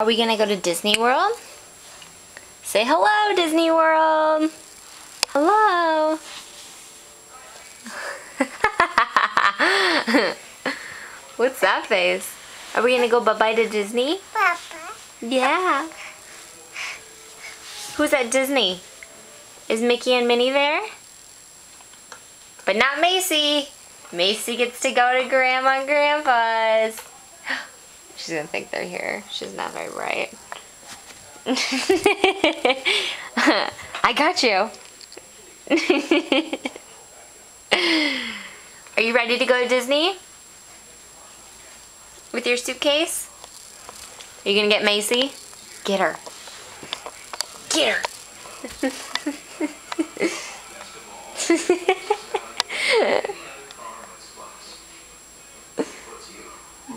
Are we gonna go to Disney World? Say hello, Disney World. Hello. What's that face? Are we gonna go bye-bye to Disney? Papa. Yeah. Who's at Disney? Is Mickey and Minnie there? But not Macy. Macy gets to go to Grandma and Grandpa's. She's gonna think they're here. She's not very bright. I got you. Are you ready to go to Disney? With your suitcase? Are you gonna get Macy? Get her. Get her.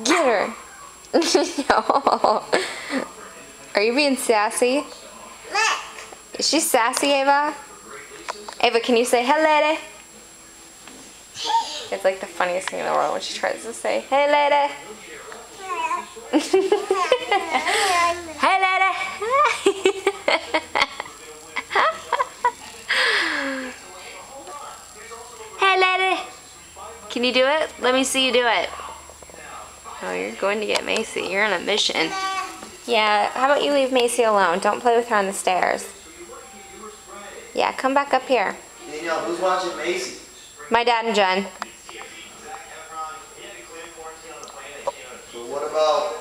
Get her. No. Are you being sassy? Look. Is she sassy, Ava? Ava, can you say, hey, lady? It's like the funniest thing in the world when she tries to say, hey, lady. Hey, lady. Hey, lady. Can you do it? Let me see you do it. Oh, you're going to get Macy. You're on a mission. Yeah, how about you leave Macy alone? Don't play with her on the stairs. Yeah, come back up here. Danielle, who's watching Macy? My dad and Jen. So what about